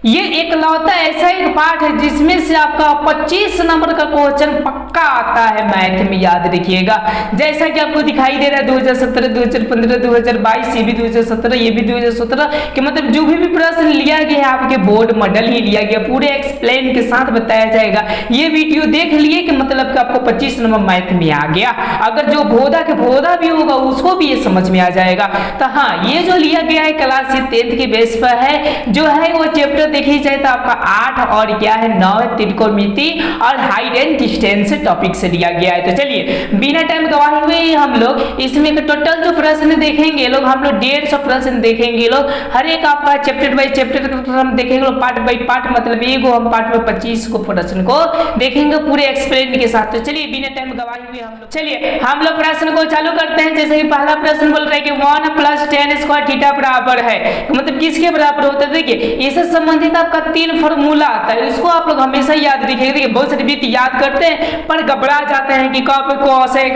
ये एकलौता ऐसा एक पार्ट है जिसमें से आपका 25 नंबर का क्वेश्चन पक्का आता है मैथ में, याद रखिएगा। जैसा कि आपको दिखाई दे रहा है 2017, 2015, 2022, ये भी 2017, ये भी 2017 कि मतलब जो भी प्रश्न लिया गया है आपके बोर्ड मॉडल ही लिया गया, पूरे एक्सप्लेन के साथ बताया जाएगा। ये वीडियो देख लिए कि मतलब कि आपको 25 नंबर मैथ में आ गया। अगर जो भोदा के भोदा भी होगा उसको भी ये समझ में आ जाएगा। तो हाँ, ये जो लिया गया है क्लास 10th के बेस पर है, जो है वो चैप्टर देखी जाए तो आपका 8 और क्या है 9 त्रिकोणमिति और हाइट एंड डिस्टेंस टॉपिक से लिया गया है। तो चलिए बिना टाइम गवाए हुए हम लोग इसमें टोटल जो प्रश्न देखेंगे लोग, हम लोग 150 प्रश्न देखेंगे लोग। हर एक आपका चैप्टर बाय चैप्टर हम देखेंगे लोग, पार्ट बाय पार्ट, मतलब एगो हम पार्ट में 25 को प्रश्न को देखेंगे पूरे एक्सप्लेन के साथ। तो चलिए बिना टाइम गवाए हुए हम लोग चलिए हम लोग प्रश्न को चालू करते हैं। जैसे कि पहला प्रश्न बोल रहा है कि 1 + tan स्क्वायर थीटा बराबर है, मतलब किसके बराबर होता है? देखिए इससे संबंधित आपका 3 फार्मूला आता है, इसको आप लोग हमेशा याद रखिएगा। देखिए बहुत सारे व्यक्ति याद करते हैं पर घबरा जाते हैं कि कब कोसेक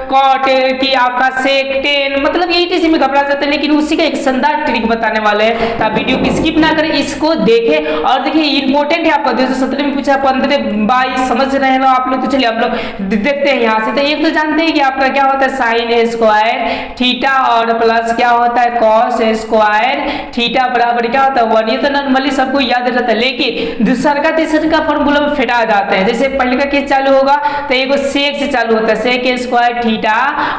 कॉट की आपका सेक टेन, मतलब यही चीज में घबरा जाते हैं। लेकिन उसी का एक शानदार ट्रिक बताने वाले हैं, तो वीडियो की स्किप ना करें, इसको देखें। और देखिए इंपॉर्टेंट है आपका 2017 में पूछा, 15, 22 समझ रहे हैं आप लोग। तो चलिए हम लोग देखते हैं यहाँ से। तो एक तो जानते हैं कि आपका क्या होता है साइन स्क्वायर थीटा और प्लस क्या होता है कॉस स्क्वायर थीटा बराबर क्या होता है 1। ये तो नॉर्मली सबको याद रहता है, लेकिन दूसरा का तीसरा का फॉर्मूला में फिटा जाते हैं। जैसे पहले का केस चालू होगा तो एगो सेक से चालू होता है, सेक स्क्वायर थीटा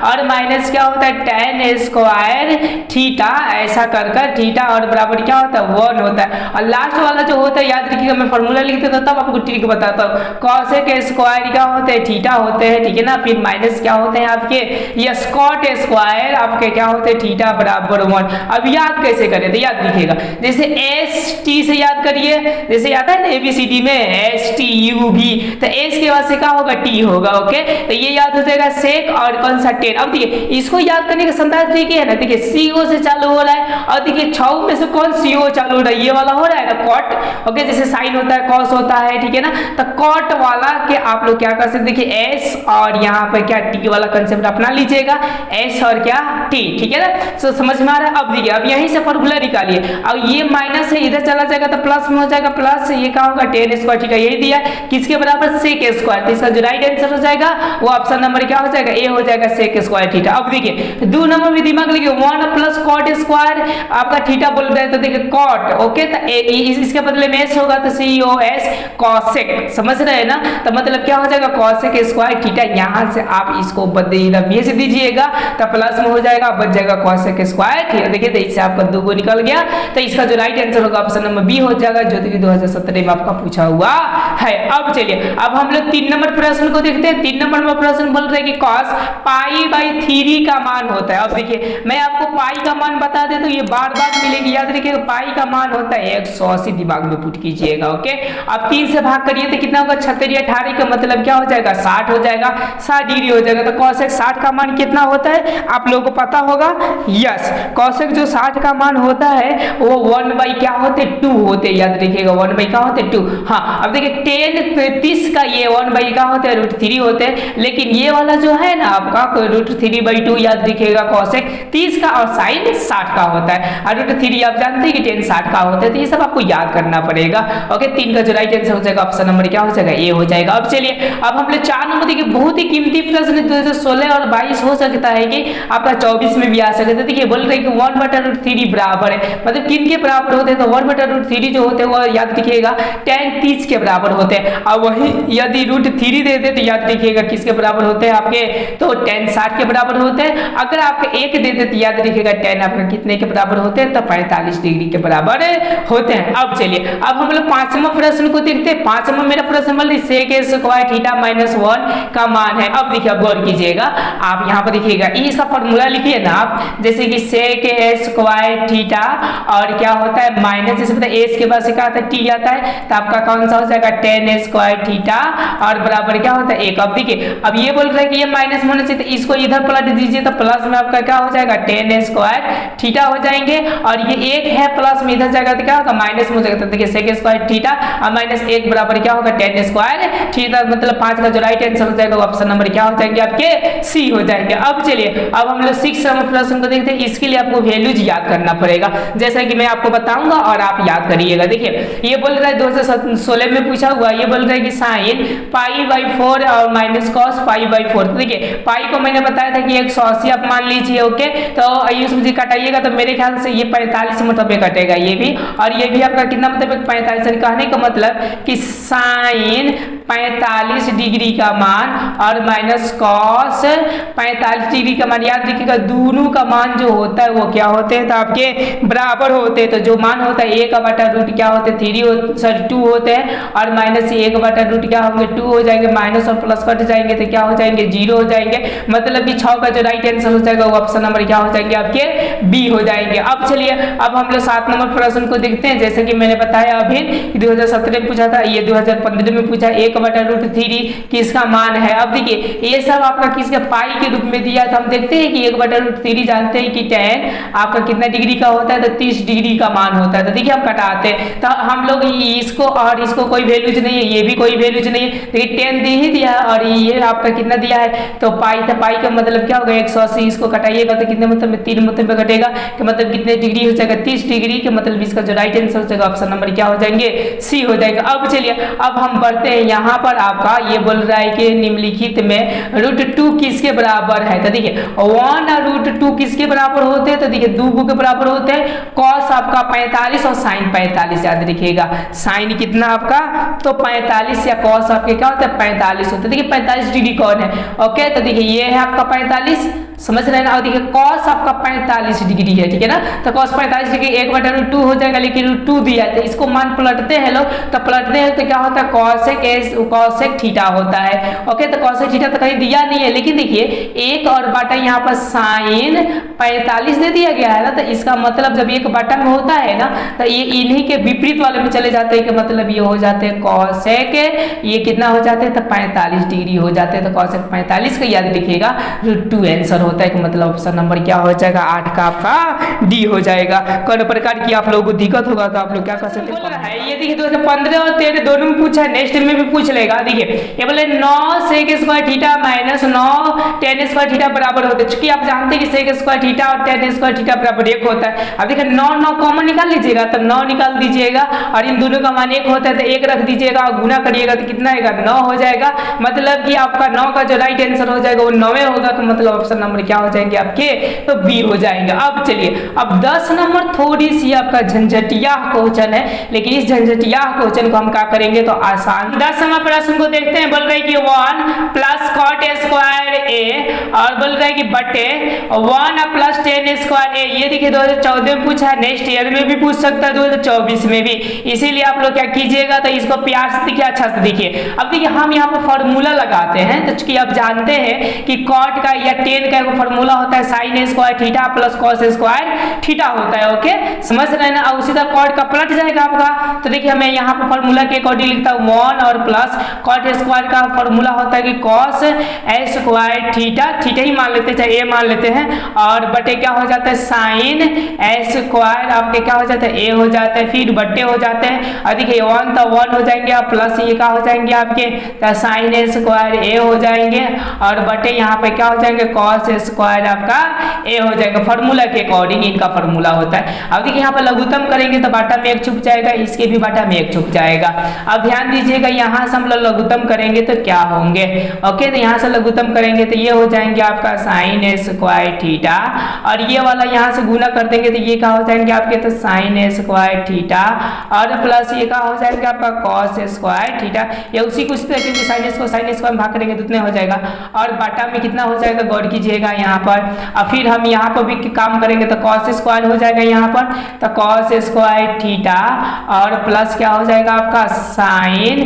और माइनस क्या होता है tan स्क्वायर थीटा, ऐसा कर कर थीटा और बराबर क्या होता है 1 होता है। और लास्ट वाला जो होता है याद रखिएगा, मैं फॉर्मूला लिख देता हूं तब आपको ट्रिक बताता हूं। कॉसेक स्क्वायर क्या होते हैं थीटा होते हैं, ठीक है ना। फिर माइनस क्या होते हैं आपके ये स्कॉट स्क्वायर आपके क्या होते हैं थीटा बराबर 1। अब याद कैसे करें तो याद रखिएगा, जैसे एस टी से याद करिए, जैसे आता है ना एबीसीडी में एस टी यू भी, तो एस के बाद से क्या होगा टी होगा। ओके, तो ये याद हो जाएगा सेक और कौन सा टेन। अब देखिए इसको याद करने का शानदार तरीके है ना, देखिए सीओ से चालू हो रहा है और देखिए 6 में से कौन सीओ चालू हो रहा है, ये वाला हो रहा है ना कॉट। ओके, जैसे साइन होता है कॉस होता है, ठीक है ना। तो कॉट वाला के आप लोग क्या कर सकते, देखिए एस और यहाँ पर क्या टी वाला कंसेप्ट अपना लीजिएगा, एस और क्या टी, ठीक है ना। तो समझ में आ रहा है। अब देखिए अब यहीं से फॉर्मूला निकालिए, अब ये माइनस है इधर चला जाएगा तो प्लस में हो जाएगा, प्लस ये क्या होगा tan स्क्वायर थीटा, यही दिया किसके बराबर सेक स्क्वायर। तो इसका जो राइट आंसर हो जाएगा वो ऑप्शन नंबर क्या हो जाएगा ए हो जाएगा सेक स्क्वायर थीटा। अब देखिए 2 नंबर में दिमाग लगे 1 + cot स्क्वायर आपका थीटा बोल रहे हैं, तो देखिए cot। ओके, तो इसके बदले में s होगा तो cos cosec, समझ रहे हैं ना। तो मतलब क्या हो जाएगा cosec स्क्वायर थीटा, यहां से आप इसको बदल भेज दीजिएगा तो प्लस में हो जाएगा, बच जाएगा cosec स्क्वायर थीटा। देखिए तो इससे आपका 2 निकल गया, तो इसका जो राइट आंसर होगा ऑप्शन नंबर बी हो जाएगा, जो कि 2017 में आपका पूछा हुआ है। अब चलिए अब हम लोग 3 नंबर प्रश्न को देखते हैं। 3 नंबर में प्रश्न बोल रहे हैं कि cos π/3 का मान होता है। अब देखिए मैं आपको पाई का मान बता देता हूं, ये बार बार मिलेगी, याद रखिएगा पाई का मान होता है 180, दिमाग में पुट कीजिएगा। ओके, अब 3 से भाग करिए तो कितना होगा 36 18 का मतलब क्या हो जाएगा 60 हो जाएगा, 60 डिग्री हो जाएगा। तो cosec 60 का मान कितना होता है आप लोगों को पता होगा। यस, cosec जो 60 का मान होता है वो 1 क्या होते 2 होते, याद रखिएगा 1 क्या होते 2। हाँ, अब देखिए tan 30 का ये 1 क्या होते हैं √3 होते हैं, लेकिन ये वाला जो है ना आपका √3/2 याद रखिएगा cosec 30 का और sin 60 का होता है। और √3 आप जानते हैं कि tan 60 का होता है, तो ये सब आपको याद करना पड़ेगा। ओके, 3 का जो राइट आंसर हो जाएगा ऑप्शन नंबर क्या हो जाएगा ए हो जाएगा। अब चलिए अब हम लोग 4 नंबर देखिए, बहुत ही कीमती प्रश्न 2016 और 22 हो सकता है कि आपका 24 में भी आ सकता है। देखिए बोल रहे हैं कि 1/√3 बराबर है, मतलब किन के बराबर होते हैं तो 1/√3 जो होते हैं वो याद रखिएगा tan 30 के बराबर होते हैं। और वही यदि √3 दे दे तो याद रखिएगा किसके बराबर होते हैं आपके, तो tan 60 के बराबर होते हैं। अगर आपके 1 दे दे तो याद रखिएगा tan आपका कितने के बराबर होते हैं, तो 45 डिग्री के बराबर होते हैं। अब चलिए अब हम लोग 5वां प्रश्न को देखते हैं। 5वां मेरा प्रश्न बोल रही सेक स्क्वायर थीटा -1 का मान है। अब देखिए गौर कीजिएगा, आप यहाँ पर देखिएगा इसका फॉर्मूला लिखिए ना आप, जैसे कि सेक स्क्वायर थीटा और क्या होता है माइनस, जैसे पता है एस के बाद से क्या आता है टी आता है, तो आपका कौन सा हो जाएगा tan स्क्वायर थीटा और बराबर क्या होता है 1। अब देखिए अब ये बोल रहे हैं कि ये माइनस होना चाहिए, तो इसको इधर पलट दीजिए तो प्लस में आपका क्या हो जाएगा tan स्क्वायर थीटा हो जाएंगे, और ये 1 है प्लस में इधर जाएगा तो क्या होगा माइनस में हो जाएगा। तो देखिए सेक स्क्वायर थीटा और -1 बराबर क्या होगा tan स्क्वायर थीटा, मतलब 5 का जो राइट आंसर हो जाएगा ऑप्शन नंबर क्या हो जाएंगे आपके सी हो जाएंगे। अब चलिए अब हम लोग 6 नंबर प्रश्न को देखते हैं। इसके लिए आपको वैल्यूज याद करना पड़ेगा, जैसा कि मैं आपको बताऊंगा और आप याद करिएगा। देखिए ये बोल रहा है 2016 में पूछा हुआ, ये बोल रहा है कि साइन π/4 और माइनस कॉस π/4। तो देखिए पाई को मैंने बताया था कि 180 आप मान लीजिए। ओके, तो आइए मुझे काटाइएगा तो मेरे ख्याल से ये 45 मतलब कटेगा ये भी, और ये भी आपका कितना मतलब 45। कहने का मतलब कि साइन 45 डिग्री का मान और माइनस कॉस 45 डिग्री का मान, याद रखिएगा दोनों का मान जो होता है वो क्या होते हैं, तो आपके बराबर होते हैं। तो जो मान होता है 1/रूट क्या होते हैं 2 होते हैं, और माइनस 1/रूट क्या होंगे 2 हो जाएंगे, माइनस और प्लस कट जाएंगे तो क्या हो जाएंगे 0 हो जाएंगे। मतलब कि 6 का जो राइट आंसर हो जाएगा वो ऑप्शन नंबर क्या हो जाएंगे आपके बी हो जाएंगे। अब चलिए अब हम लोग 7 नंबर प्रश्न को देखते हैं। जैसे कि मैंने बताया अभी 2017 में पूछा था, ये 2015 में पूछा 1/√3 किसका मान है। अब देखिए ये सब आपका किसके पाई के रूप में दिया था। हम देखते हैं कि 1/√3 जानते हैं कि tan आपका कितना डिग्री का होता है, तो 30 डिग्री का मान होता है। तो देखिए हम कटाते हैं तो हम लोग इसको और इसको कोई वैल्यूज नहीं है, ये भी कोई वैल्यूज नहीं है। देखिए tan दे ही दिया है और ये आपका कितना दिया है, तो पाई था, पाई का मतलब क्या होगा 180। इसको कटाइएगा तो कितने मतलब में 3 मतलब में कटेगा, कि मतलब कितने डिग्री हो जाएगा 30 डिग्री के। मतलब इसका जो राइट आंसर हो जाएगा ऑप्शन नंबर क्या हो जाएंगे सी हो जाएगा। अब चलिए अब हम बढ़ते हैं, यहाँ पर आपका ये बोल रहा है कि निम्नलिखित में √2 किसके बराबर है। तो देखिए 1 और √2 किसके बराबर होते हैं, तो देखिए 2 के बराबर होते हैं। कॉस आपका 45 और साइन 45, याद रखिएगा साइन कितना आपका तो 45 या कॉस आपके क्या होता है 45 होता है। देखिए 45 डिग्री कौन है, ओके, तो देखिए ये है आपका 45, समझ रहे हैं ना। और देखिए कॉस आपका 45 डिग्री है, ठीक है ना, तो कॉस 45 डिग्री 1/√2 हो जाएगा, लेकिन √2 दिया है तो इसको मान पलटते हैं लोग, तो पलटते हैं तो क्या होता है कॉसेक थीटा होता है। ओके, तो कॉसेक थीटा तो कहीं दिया नहीं है, लेकिन देखिए 1 और बटा यहाँ पर साइन 45 दे दिया गया है ना, तो इसका मतलब जब एक बटा में होता है ना तो ये इन्हीं के विपरीत वाले में चले जाते हैं, कि मतलब ये हो जाते हैं कॉसेक, ये कितना हो जाते हैं तो 45 डिग्री हो जाते हैं। तो कॉसेक 45 का याद रखिएगा √2 आंसर होता है, कि मतलब ऑप्शन नंबर क्या हो जाएगा 8 का आपका डी हो जाएगा। कोई प्रकार की आप लोगों को दिक्कत होगा तो आप लोग क्या कर सकते हैं, ये देखिए 2015 और 13 दोनों में पूछा है, नेक्स्ट में भी पूछ लेगा। देखिए ये बोले 9 sec square theta minus 9 tan square theta बराबर होते हैं। चूंकि आप जानते हैं कि सेक स्क्वायर थीटा और tan स्क्वायर थीटा बराबर 1 होता है। अब देखिए 9 कॉमन निकाल लीजिएगा तो 9 निकाल दीजिएगा, और इन दोनों का मान 1 होता है तो 1 रख दीजिएगा और गुना करिएगा तो कितना आएगा 9 हो जाएगा। मतलब कि आपका 9 का जो राइट आंसर हो जाएगा वो 9 होगा, तो मतलब ऑप्शन नंबर क्या हो जाएंगे आपके तो बी हो जाएंगे। अब चलिए अब 10 नंबर थोड़ी सी आपका झंझटिया क्वेश्चन है, लेकिन इस झंझटिया क्वेश्चन को हम क्या करेंगे तो आसान 10 नंबर प्रश्न को देखते हैं। बोल रहे कि 1 प्लस कॉट स्क्वायर ए और बोल रहे कि बटे 1 प्लस tan स्क्वायर ए। ये देखिए 2014 में पूछा है, नेक्स्ट ईयर में भी पूछ सकता है 2024 में भी, इसीलिए आप लोग क्या कीजिएगा तो इसको प्यार से देखिए, अच्छा से देखिए। अब देखिए हम यहाँ पर फॉर्मूला लगाते हैं, तो चूंकि आप जानते हैं कि कॉट का या tan का फॉर्मूला होता है sign square theta plus cos square theta होता है। ओके, समझ रहे हैं ना। और उसी तरह कॉट का पलट जाएगा आपका, तो देखिए मैं यहाँ पर फॉर्मूला के अकॉर्डिंग लिखता हूँ 1 और प्लस कॉट स्क्वायर का फॉर्मूला होता है कि कॉस स्क्वायर थीटा, थीटा ही मान लेते हैं चाहे ए मान लेते हैं, और बटे क्या हो जाता है साइन स्क्वायर आपके क्या हो जाता है ए हो जाता है, फिर बटे हो जाते हैं। और देखिए 1 तो 1 हो जाएंगे और प्लस ये क्या हो जाएंगे आपके साइन स्क्वायर ए हो जाएंगे, और बटे यहाँ पे क्या हो जाएंगे कॉस स्क्वायर आपका ए हो जाएगा। फॉर्मूला के अकॉर्डिंग इनका फॉर्मूला होता है। अब देखिए यहाँ पर लघुत्तम करेंगे तो बाटा में 1 छुप जाएगा, इसके भी बाटा में 1 छुप जाएगा। अब ध्यान दीजिएगा यहाँ से हम लोग लघुत्तम करेंगे तो क्या होंगे, ओके, तो यहाँ से लघुत्तम करेंगे तो ये हो जाएंगे आपका साइन स्क्वायर थीटा, और ये वाला यहाँ से गुना कर देंगे तो ये क्या हो जाएंगे आपके तो साइन स्क्वायर थीटा, और प्लस ये क्या हो जाएगा आपका कॉस स्क्वायर थीटा। ये उसी कुछ क्योंकि साइन स्क्वायर भाग करेंगे तो उतने हो जाएगा, और बाटा में कितना हो जाएगा गौर कीजिएगा यहाँ पर। और फिर हम यहाँ पर भी काम करेंगे तो कॉस स्क्वायर हो जाएगा यहाँ पर, तो कॉस स्क्वायर थीटा और प्लस क्या हो जाएगा आपका साइन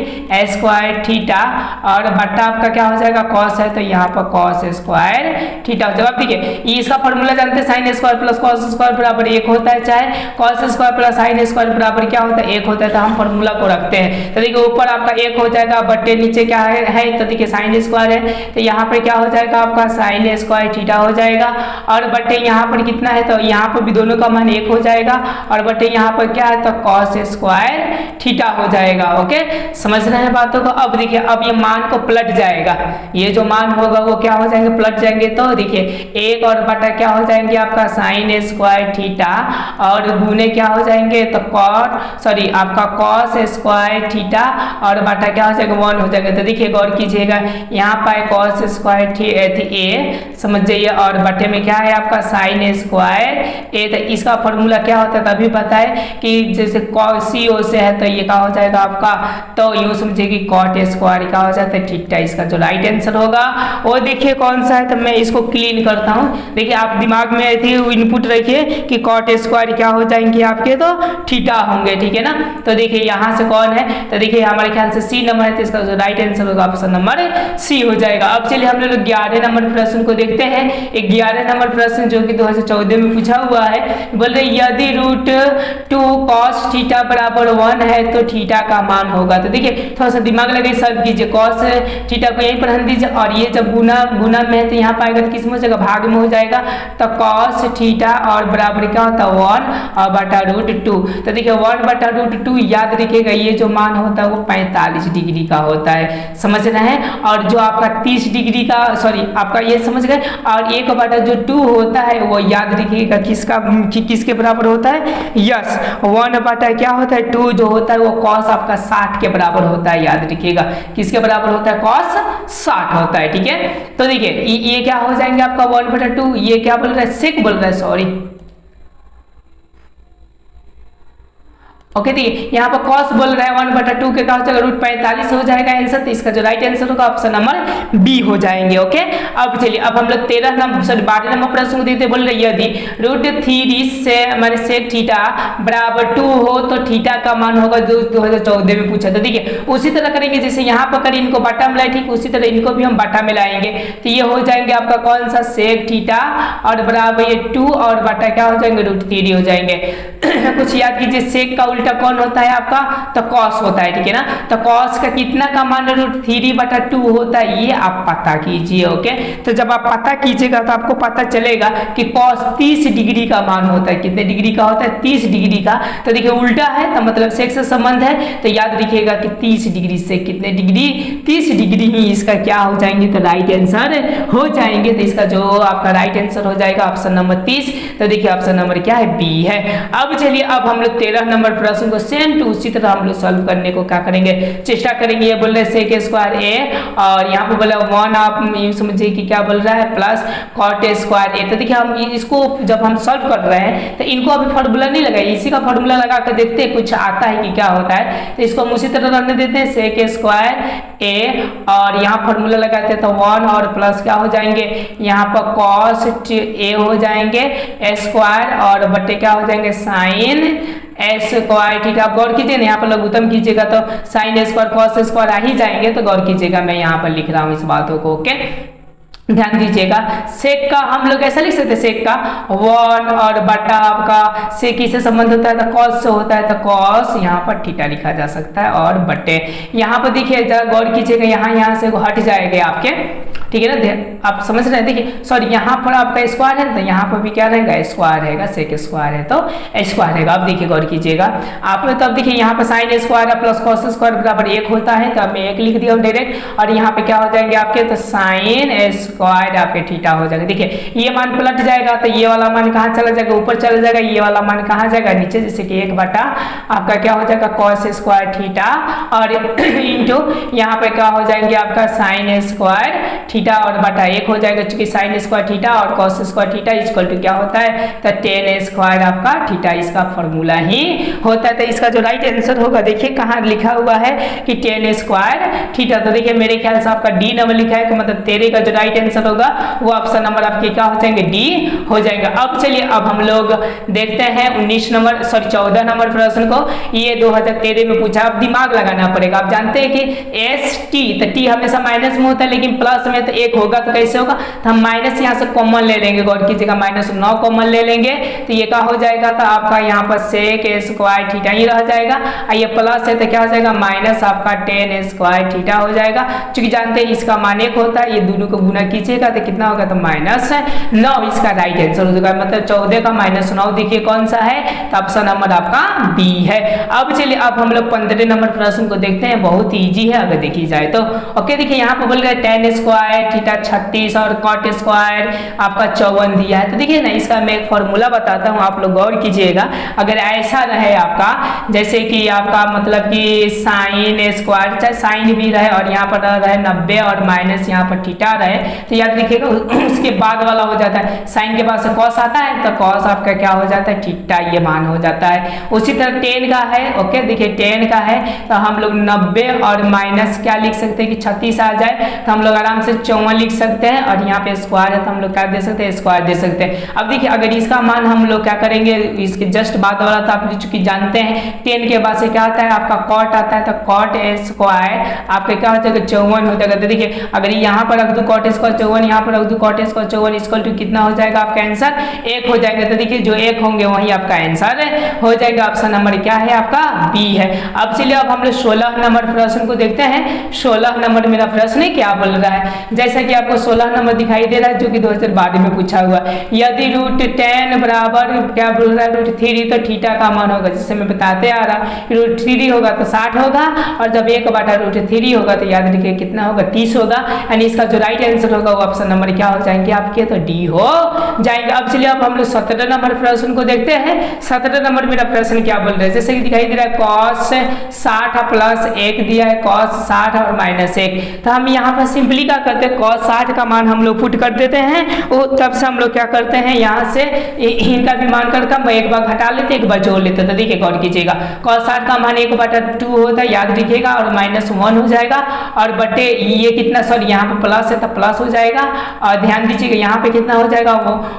स्क्वायर थीटा, और बट्टा आपका क्या हो जाएगा कॉस है तो यहाँ पर कॉस स्क्वायर थीटा हो जाएगा। अब देखिए इसका फॉर्मूला जानते हैं sine square plus cos square बराबर 1 होता है, चाहे cos square plus sine square बराबर क्या होता है 1 होता है, तो हम फॉर्मूला को रखते हैं। तो देखिए ऊपर आपका 1 हो जाएगा, बट्टे नीचे क्या है तो देखिए साइन स्क्वायर है, तो यहाँ पर क्या हो जाएगा आपका साइन स्क्वायर थीटा हो जाएगा, और बटे यहाँ पर कितना है तो यहाँ पर भी दोनों का मान 1 हो जाएगा, और बटे यहाँ पर क्या है तो कॉस स्क्वायर थीटा हो जाएगा। ओके, समझ रहे हैं बातों को। अब देखिए, अब ये मान को पलट जाएगा, ये जो मान होगा वो क्या हो जाएंगे, पलट जाएंगे। तो देखिए 1 और बटा क्या हो जाएंगे आपका साइन स्क्वायर थीटा, और गुने क्या हो जाएंगे, तो आपका कॉस स्क्वायर थीटा, और बटा क्या हो जाएगा 1 हो जाएगा। तो देखिए गौर कीजिएगा, यहाँ पर कॉस स्क्वायर ए समझ जाइए, और बटे में क्या है आपका साइन स्क्वायर ए। तो इसका फॉर्मूला क्या होता है तभी पता है कि जैसे सी ओ से है तो ये क्या हो जाएगा आपका, तो यूं समझिए कि कॉट स्क्वायर क्या हो जाता है थीटा। इसका जो राइट आंसर होगा वो देखिए कौन सा है, तो मैं इसको क्लीन करता हूँ। देखिए आप दिमाग में इनपुट रखिए कि कॉट स्क्वायर क्या हो जाएंगे आपके, तो थीटा होंगे, ठीक है ना। तो देखिए यहाँ से कौन है, तो देखिए हमारे ख्याल से सी नंबर है, तो इसका जो राइट आंसर होगा ऑप्शन नंबर सी हो जाएगा। अब चलिए हम लोग 11 नंबर प्रश्न को देखते हैं। 11 नंबर प्रश्न जो कि 2014 में पूछा हुआ है, बोल रहे यदि √2 cos थीटा बराबर 1 है तो थीटा का मान होगा। तो देखिए थोड़ा सा दिमाग लगे, सॉल्व कीजिए। cos थीटा को यहीं पर रख दीजिए, और ये जब गुना में है तो यहाँ पाएगा तो किस में हो जाएगा, भाग में हो जाएगा। तो cos थीटा और बराबर क्या होता है 1 और बटा √2। तो देखिए 1 बटा √2 याद रखिएगा, ये जो मान होता है वो 45 डिग्री का होता है, समझ रहे हैं। और जो आपका 30 डिग्री का, सॉरी आपका ये समझ गए, और 1 बटा जो 2 होता है वो याद रखिएगा किसके बराबर होता है, यस 1 बटा क्या होता है 2 जो होता है वो cos आपका 60 के बराबर होता है। याद रखिएगा किसके बराबर होता है, cos 60 होता है, ठीक है। तो देखिए ये क्या हो जाएंगे आपका 1 बटा 2, ये क्या बोल रहा है, सेक बोल रहा है, सॉरी। ओके, देखिए यहाँ पर cos बोल रहा है 1 बटा 2 के का हो जाएगा √45 हो जाएगा आंसर। तो इसका जो राइट आंसर होगा ऑप्शन नंबर बी हो जाएंगे। ओके, अब चलिए अब हम लोग 12 नंबर प्रश्न को देखते, बोल रहे यदि √3 से माने सेक थीटा बराबर 2 हो तो थीटा का मान होगा, जो 2014 में पूछा। तो देखिए उसी तरह करेंगे जैसे यहाँ पर करें, इनको बटा मिलाए, ठीक उसी तरह इनको भी हम बटा मिलाएंगे। तो ये हो जाएंगे आपका कौन सा, सेक थीटा और बराबर ये 2 और बटा क्या हो जाएंगे √3 हो जाएंगे। कुछ याद कीजिए, सेक का उल्टा कौन होता है आपका, तो cos होता है, ठीक है ना। तो cos का कितना का मान √3 बटा 2 होता है, ये आप पता कीजिए। ओके, तो जब आप पता कीजिएगा तो आपको पता चलेगा कि cos 30 डिग्री का मान होता है। कितने डिग्री का होता है, 30 डिग्री का। तो देखिए उल्टा है तो मतलब सेक से संबंध है, तो याद रखिएगा कि 30 डिग्री से कितने डिग्री, 30 डिग्री ही इसका क्या हो जाएंगे, तो राइट आंसर हो जाएंगे। तो इसका जो आपका राइट आंसर हो जाएगा ऑप्शन नंबर 30। तो देखिए ऑप्शन नंबर क्या है, बी है। अब चलिए अब हम लोग 13 नंबर प्रश्न को सेम टू उसी तरह हम लोग सॉल्व करने को क्या करेंगे, चेष्टा करेंगे। ये बोल रहे सेक स्क्वायर ए, और यहाँ पे बोला 1 आप यूं समझिए कि क्या बोल रहा है प्लस कॉट स्क्वायर ए। तो देखिए हम इसको जब हम सॉल्व कर रहे हैं तो इनको अभी फॉर्मूला नहीं लगाए, इसी का फॉर्मूला लगा कर देखते हैं कुछ आता है कि क्या होता है। तो इसको हम उसी तरह रखने देते हैं, सेक स्क्वायर ए, और यहाँ फॉर्मूला लगाते हैं तो 1 और प्लस क्या हो जाएंगे, यहाँ पर कॉस ए हो जाएंगे स्क्वायर, और बटे क्या हो जाएंगे साइन स्क्वायर थीटा। आप गौर कीजिए ना, यहाँ पर लघुत्तम कीजिएगा तो साइन स्क्वायर कॉस स्क्वायर आ ही जाएंगे। तो गौर कीजिएगा, मैं यहाँ पर लिख रहा हूँ इस बातों को। ओके, ध्यान दीजिएगा। सेक का हम लोग ऐसा लिख सकते हैं, सेक का 1 और बटा आपका सेक किससे संबंध होता है, तो कॉस से होता है, तो कॉस यहाँ पर थीटा लिखा जा सकता है, और बटे यहाँ पर देखिए जरा गौर कीजिएगा, यहाँ से हट जाएंगे आपके, ठीक है ना। आप समझ रहे हैं, देखिए सॉरी यहाँ पर आपका स्क्वायर है तो यहाँ पर भी क्या रहेगा, स्क्वायर रहेगा, सेक स्क्वायर है तो स्क्वायर रहेगा। अब देखिए गौर कीजिएगा आपने, तो अब देखिए यहाँ पर साइन स्क्वायर है प्लस कॉस स्क्वायर बराबर 1 होता है, तो अब मैं 1 लिख दिया डायरेक्ट, और यहाँ पे क्या हो जाएंगे आपके, तो साइन स्क्वायर आपके थीटा हो जाएगा। देखिए ये मान पलट जाएगा तो ये वाला मान कहाँ चला जाएगा, ऊपर चला जाएगा, ये वाला मान कहाँ जाएगा, नीचे, जैसे कि 1 बटा आपका क्या हो जाएगा कॉस स्क्वायर थीटा, और इंटू यहाँ पे क्या हो जाएंगे आपका साइन स्क्वायर थीटा और बटा 1 हो जाएगा, चूंकि साइन स्क्वायर थीटा और cos square theta equal to क्या होता है, तो tan स्क्वायर आपका थीटा, इसका फॉर्मूला ही होता है। तो इसका जो राइट आंसर होगा देखिए कहाँ लिखा हुआ है कि tan स्क्वायर थीटा। तो देखिए मेरे ख्याल से आपका डी नंबर लिखा है, मतलब 13 का जो राइट आंसर होगा वो ऑप्शन नंबर आपके क्या हो जाएंगे, डी हो जाएगा। अब चलिए अब हम लोग देखते हैं 14 नंबर प्रश्न को। ये 2013 में पूछा, अब दिमाग लगाना पड़ेगा। आप जानते हैं कि एस टी, तो टी हमेशा माइनस में होता है, लेकिन प्लस में तो 1 होगा, तो कैसे होगा, तो हम माइनस यहाँ से कॉमन ले लेंगे, गौर कीजिएगा -9 कॉमन ले लेंगे, तो ये क्या हो जाएगा, तो आपका यहाँ पर सेक स्क्वायर थीटा ही रह जाएगा, और ये प्लस है तो क्या हो जाएगा माइनस आपका tan स्क्वायर थीटा हो जाएगा। चूंकि जानते हैं इसका मान 1 होता है, ये दोनों को गुना कीजिएगा तो कितना होगा, तो -9 इसका राइट आंसर हो जाएगा। मतलब 14 का -9 देखिए कौन सा है, तो ऑप्शन नंबर आपका बी है। अब चलिए अब हम लोग 15 नंबर प्रश्न को देखते हैं, बहुत ईजी है अगर देखी जाए तो। ओके देखिए यहाँ पर बोल रहे हैं tan स्क्वायर थीटा 36 और cot स्क्वायर आपका 54 दिया है। तो देखिए ना इसका मैं एक फॉर्मूला बताता हूँ, आप लोग गौर कीजिएगा। अगर ऐसा रहे आपका जैसे कि आपका मतलब कि साइन स्क्वायर, चाहे साइन भी रहे और यहाँ पर रहे 90 और माइनस यहाँ पर थीटा रहे, तो याद रखिएगा उसके बाद वाला हो जाता है, साइन के बाद से कॉस आता है तो कॉस आपका क्या हो जाता है, थीटा ये मान हो जाता है। उसी तरह tan का है। ओके देखिए tan का है तो हम लोग 90 और माइनस क्या लिख सकते हैं कि 36 आ जाए तो हम लोग आराम से 54 लिख सकते हैं, और यहाँ पे स्क्वायर है तो हम लोग क्या दे सकते हैं, स्क्वायर दे सकते हैं। अब देखिए अगर इसका मान हम लोग क्या करेंगे, इसके जस्ट बाद वाला तो आप चूंकि जानते हैं tan के बाद से क्या आता है आपका cot आता है, तो cot स्क्वायर आपका क्या हो जाएगा 54 हो जाएगा। तो देखिए अगर यहाँ पर रख दूं cot स्क्वायर 54, यहाँ पर रख दूं cot स्क्वायर 54 इक्वल टू कितना हो जाएगा आपका आंसर 1 हो जाएगा। तो देखिए जो 1 होंगे वही आपका आंसर हो जाएगा। ऑप्शन नंबर क्या है आपका बी है। अब चलिए अब हम लोग 16 नंबर प्रश्न को देखते हैं। 16 नंबर मेरा प्रश्न क्या बोल रहा है, जैसा कि आपको 16 नंबर दिखाई दे रहा है जो कि 2012 में पूछा हुआ है। यदि √10 बराबर क्या बोल रहा है √3 तो थीटा का मान होगा, जिससे मैं बताते आ रहा √3 होगा तो 60 होगा, और जब 1/√3 होगा तो याद रखिए कितना होगा 30 होगा। यानी इसका जो राइट आंसर होगा वो ऑप्शन नंबर क्या हो जाएंगे आपके, तो डी हो जाएंगे। अब चलिए अब हम लोग 17 नंबर प्रश्न को देखते हैं। 17 नंबर मेरा प्रश्न क्या बोल रहा है, जैसे कि दिखाई दे रहा है cos 60 प्लस 1 दिया है, cos 60 और -1। तो हम यहाँ पर सिंपली क्या करते हैं, cos 60 का मान हम लोग पुट कर देते हैं, और तब से हम लोग क्या करते हैं यहाँ से इनका भी मान करके एक बार घटा लेते एक बार जोड़ लेते। तो देखिए गौर कीजिएगा cos 60 का मान 1/2 होता है, याद रखिएगा, और -1 हो जाएगा, और बटे ये कितना, सॉरी यहाँ पे प्लस है तो प्लस हो जाएगा, और ध्यान दीजिएगा यहाँ पे कितना हो जाएगा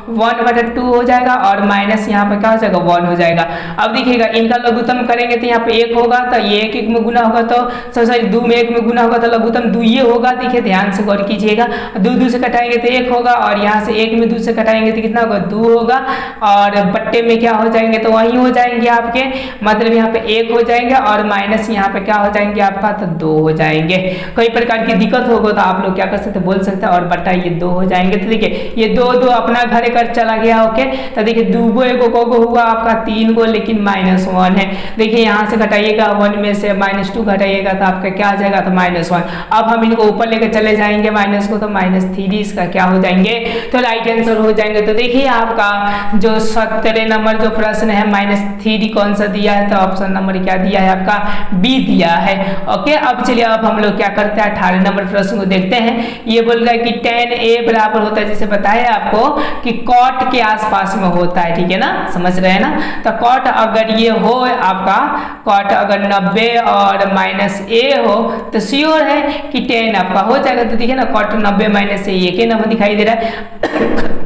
वो 1/2 हो जाएगा, और माइनस यहाँ पे क्या हो जाएगा 1 हो जाएगा। अब देखिएगा इनका लघुत्तम करेंगे तो यहाँ पे 1 होगा, तो ये 1 में गुना होगा, तो सॉरी 2 में 1 में गुना होगा तो लघुत्तम 2 ये होगा। देखिए ध्यान से गौर कीजिएगा, 2 से कटाएंगे तो 1 होगा, और यहाँ से 1 में 2 से कटाएंगे तो कितना होगा 2 होगा, और बट्टे में क्या हो जाएंगे तो वही हो जाएंगे आपके, मतलब यहाँ पे 1 हो जाएंगे, और माइनस यहाँ पे क्या हो जाएंगे आपका, तो 2 हो जाएंगे। कोई प्रकार की दिक्कत होगा तो आप लोग क्या कर सकते बोल सकते हैं, और बट्टा ये 2 हो जाएंगे। तो देखिए ये 2 अपना घर कर चला गया। ओके तो देखिए 2 गो 1 को हुआ आपका 3 गो, लेकिन -1 है। देखिए यहाँ से घटाइएगा 1 में से -2 घटाइएगा तो आपका क्या आ जाएगा, तो -1। अब हम इनको ऊपर लेकर चले जाएंगे माइनस को, तो -3 इसका क्या हो जाएंगे, तो राइट आंसर हो जाएंगे। तो देखिए आपका जो 17 नंबर जो प्रश्न है -3 कौन सा दिया है, तो ऑप्शन नंबर क्या दिया है आपका बी दिया है। ओके अब चलिए अब हम लोग क्या करते हैं 18 नंबर प्रश्न को देखते हैं। ये बोल रहा है कि tan a बराबर होता है, जैसे बताया आपको कि cot के आसपास में होता है, ठीक है ना, समझ रहे हैं ना। तो cot अगर ये हो आपका, cot अगर 90 और -a हो तो श्योर है कि tan आपका हो जाएगा। तो देखिए ना cot 90 - a एक ही नंबर दिखाई दे रहा है।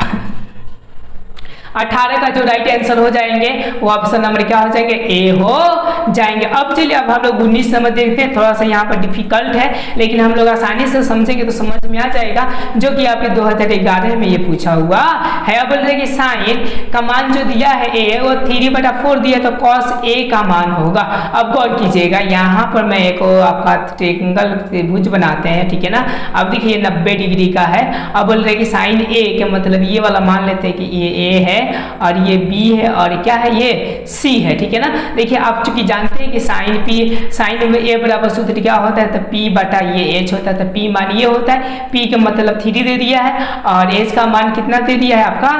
18 का जो राइट आंसर हो जाएंगे वो ऑप्शन नंबर क्या हो जाएंगे, ए हो जाएंगे। अब चलिए अब हम लोग 19 नंबर देखते हैं। थोड़ा सा यहाँ पर डिफिकल्ट है, लेकिन हम लोग आसानी से समझेंगे तो समझ में आ जाएगा, जो कि आपके 2011 में ये पूछा हुआ है। अब बोल रहे कि साइन का मान जो दिया है ए, वो 3/4 दिया, तो cos a का मान होगा। अब गौर कीजिएगा यहाँ पर मैं एक आपका ट्रायंगल त्रिभुज बनाते हैं, ठीक है ना। अब देखिए 90 डिग्री का है। अब बोल रहे कि साइन a के मतलब ये वाला मान लेते हैं कि ये a है और ये b है और क्या है ये c है, ठीक है ना। देखिए आप चूंकि जानते हैं कि साइन में a बराबर सूत्र क्या होता है, तो p/ये h होता है। तो p मान ये होता है, p का मतलब 3 दे दिया है, और h का मान कितना दे दिया है आपका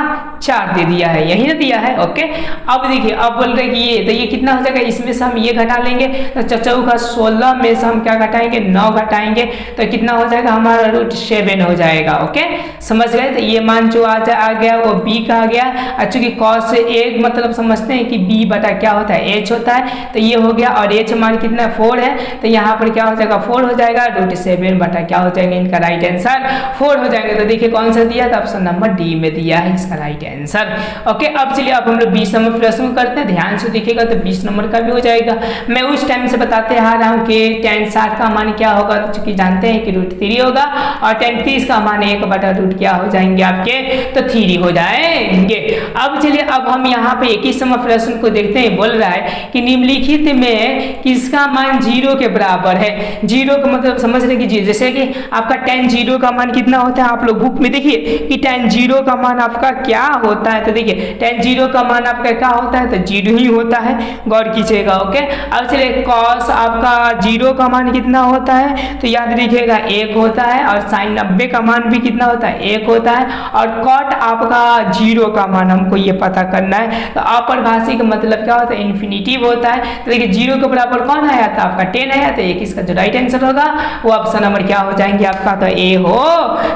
4 दे दिया है, यही ना दिया है। ओके अब देखिए अब बोल रहे कि ये, तो ये कितना हो जाएगा, इसमें से हम ये घटा लेंगे, तो चचौ का 16 में से हम क्या घटाएंगे 9 घटाएंगे, तो कितना हो जाएगा हमारा √7 हो जाएगा। ओके समझ गए। तो ये मान जो आ गया वो b का आ गया। चूंकि cos a मतलब समझते हैं कि b बटा क्या होता है h होता है, तो ये हो गया, और h मान कितना 4 है, तो यहाँ पर क्या हो जाएगा 4 हो जाएगा, √7 बटा क्या हो जाएंगे, इनका राइट आंसर 4 हो जाएंगे। तो देखिए कौन सा दिया था, ऑप्शन नंबर डी में दिया है इसका राइट आंसर। ओके अब चलिए अब हम लोग 20 नंबर प्रश्न करते हैं। ध्यान से देखिएगा तो 20 नंबर का भी हो जाएगा। मैं उस टाइम से बताते आ रहा हूँ कि tan 60 का मान क्या होगा, तो चूंकि जानते हैं कि √3 होगा, और tan 30 का मान 1/√क्या हो जाएंगे आपके, तो 3 हो जाएंगे। अब चलिए अब हम यहाँ पे 21वां प्रश्न को देखते हैं। बोल रहा है कि निम्नलिखित में किसका मान 0 के बराबर है। 0 का मतलब समझ रहे कीजिए, जैसे कि आपका tan 0 का मान कितना होता है, आप लोग बुक में देखिए कि tan 0 का मान आपका क्या होता है। तो देखिए tan 0 का मान आपका क्या होता है, तो 0 ही होता है, गौर कीजिएगा। ओके, अब चलिए cos आपका 0 का मान कितना होता है, तो याद रखिएगा 1 होता है, और sin 90 का मान भी कितना होता है, 1 होता है, और cot आपका 0 का मान हमको ये पता करना है। तो अपरिभाषिक मतलब क्या होता है, इन्फिनिटिव होता है। तो देखिए 0 के बराबर कौन आया था, आपका 10 आया। तो एक इसका जो राइट आंसर होगा वो ऑप्शन नंबर क्या हो जाएंगे आपका, तो ए हो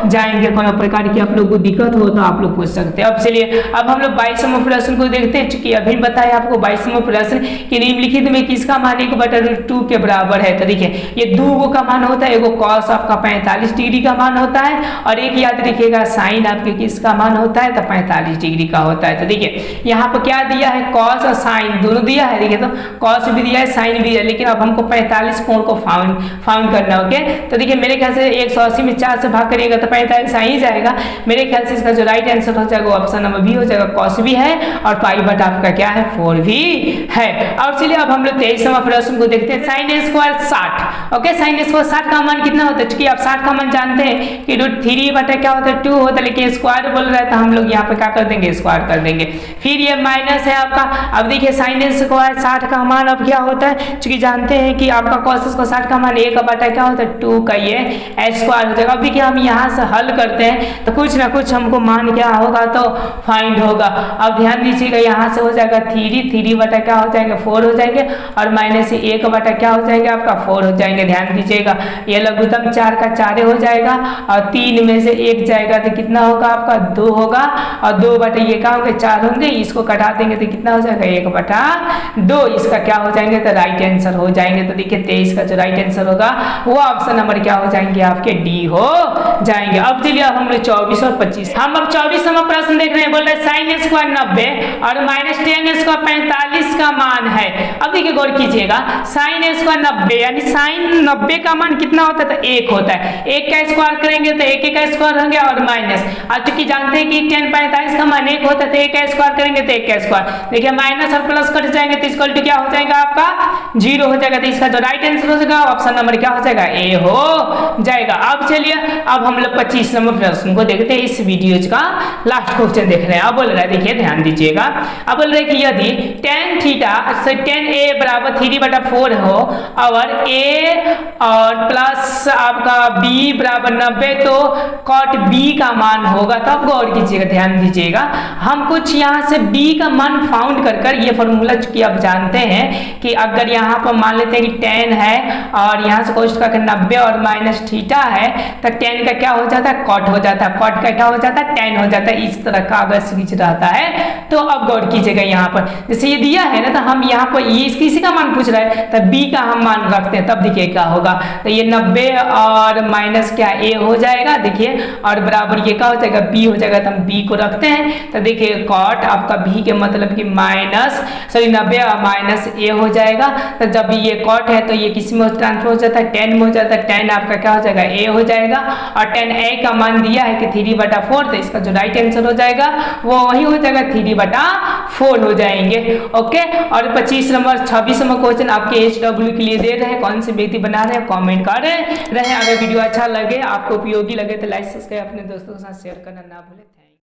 जाएंगे। कोनो प्रकार की आप लोग को दिक्कत हो तो आप लोग पूछ सकते हैं। अब चलिए अब हम लोग 22वां प्रश्न को देखते हैं। चूंकि अभी बताया आपको 22वां प्रश्न कि निम्नलिखित में किसका मान 1/√2 के बराबर है। तो देखिए ये 2 का मान होता है, एगो cos आपका 45 डिग्री का मान होता है, और एक याद रखिएगा sin आपके किसका मान होता है, तो 45 डिग्री का होता है। तो देखिए यहाँ पर क्या दिया है, cos और sin दोनों दिया है। देखिए तो cos भी दिया है, sin भी दिया है, लेकिन अब हमको 45 कोण को फाउंड करना है। ओके, तो देखिए मेरे ख्याल से 180 में 4 से भाग करिएगा तो 45 ही जाएगा। मेरे ख्याल से इसका जो राइट आंसर हो जाएगा ऑप्शन नंबर बी हो जाएगा, cos भी है और पाई बटा आपका क्या है 4 भी है। और चलिए अब हम लोग 23वां प्रश्न को देखते हैं। sin square 60। Okay, sin square 60 का मान कितना होता है, चूंकि आप 60 का मान जानते हैं कि √3 बटा क्या होता है 2 होता है, लेकिन स्क्वायर बोल रहा है तो हम लोग यहाँ पे क्या कर देंगे, स्क्वायर कर देंगे। फिर ये माइनस है आपका। अब देखिए sin स्क्वायर 60 का मान अब क्या होता है, चूंकि जानते हैं कि आपका cos स्क्वायर 60 का मान 1 बटा क्या होता है 2 का ये स्क्वायर हो जाएगा। अब देखिए हम यहाँ से हल करते हैं तो कुछ ना कुछ हमको मान क्या होगा, तो फाइंड होगा। अब ध्यान दीजिएगा यहाँ से हो जाएगा 3 बटा क्या हो जाएंगे 4 हो जाएंगे, और माइनस 1 बटा क्या हो जाएंगे आपका 4 हो जाएंगे। ध्यान दीजिएगा ये लघुत्तम 4 का 4 हो जाएगा, और 3 में से 1 जाएगा तो कितना होगा आपका 2 होगा, और 2 बटे ये क्या होंगे 4 होंगे, इसको कटा देंगे तो कितना हो जाएगा 1/2। इसका क्या हो जाएंगे, तो राइट आंसर हो जाएंगे। तो देखिए 23 का जो राइट आंसर होगा वो ऑप्शन नंबर क्या हो जाएंगे आपके डी हो जाएंगे। अब चलिए अब हम लोग 24 और 25 हम अब 24वां प्रश्न देख रहे हैं। बोल रहे sin स्क्वायर 90 और -tan स्क्वायर 45 का मान है। अब देखिए गौर कीजिएगा, sin स्क्वायर 90 यानी sin 90 का मान कितना होता है, तो 1 होता है। 1 का स्क्वायर करेंगे तो 1 का स्क्वायर होंगे, और माइनस, और चूंकि जानते हैं कि tan 45 का मान 1 होता है तो 1 का स्क्वायर करेंगे तो 1 का स्क्वायर, देखिए माइनस और प्लस कट जाएंगे तो इक्वल टू क्या हो जाएगा आपका 0 हो जाएगा। तो इसका जो राइट आंसर हो जाएगा ऑप्शन नंबर क्या हो जाएगा, ए हो जाएगा। अब चलिए अब हम लोग 25वां प्रश्न को देखते हैं। इस वीडियो का लास्ट क्वेश्चन देख रहे हैं। अब बोल रहा है, देखिए ध्यान दीजिएगा। अब बोल रहे हैं कि यदि tan थीटा से tan a बराबर 3/4 हो और a और प्लस आपका b बराबर 90 तो cot b का मान होगा। तो आप गौर कीजिएगा, ध्यान दीजिएगा, हम कुछ यहाँ से b का मान फाउंड कर ये फॉर्मूला चूंकि आप जानते हैं कि अगर यहाँ पर मान लेते हैं कि tan है और यहाँ से कोष्ट का 90 और माइनस थीटा है तो tan का क्या हो जाता है, cot हो जाता है, cot का क्या हो जाता है tan हो जाता है। इस तरह का अगर सीरीज रहता है तो अब गौर कीजिएगा, यहाँ पर जैसे ये दिया है ना, तो हम यहाँ पर ये किसी का मान पूछ रहा है तो b का हम मान रखते हैं, तब देखिए क्या होगा। तो ये 90 और माइनस क्या a हो जाएगा, देखिए, और बराबर ये क्या हो जाएगा b हो जाएगा। तो हम b को रखते हैं, तो देखिए cot आपका b के मतलब कि 90 और माइनस a हो जाएगा। तो जब ये cot है तो ये किस में ट्रांसफर हो जाता है, tan में हो जाता है। tan आपका क्या हो जाएगा a हो जाएगा, और tan a का मान दिया है कि 3/4, तो इसका जो राइट आंसर हो जाएगा वो वही हो जाएगा 3/4 हो जाएंगे। ओके, और 26वां क्वेश्चन आपके HW के लिए दे रहे हैं, कौन से व्यक्ति बना रहे हैं कमेंट कर रहे हैं। अगर वीडियो अच्छा लगे, आपको उपयोगी लगे तो लाइक सब्सक्राइब अपने दोस्तों के साथ शेयर करना ना भूलें।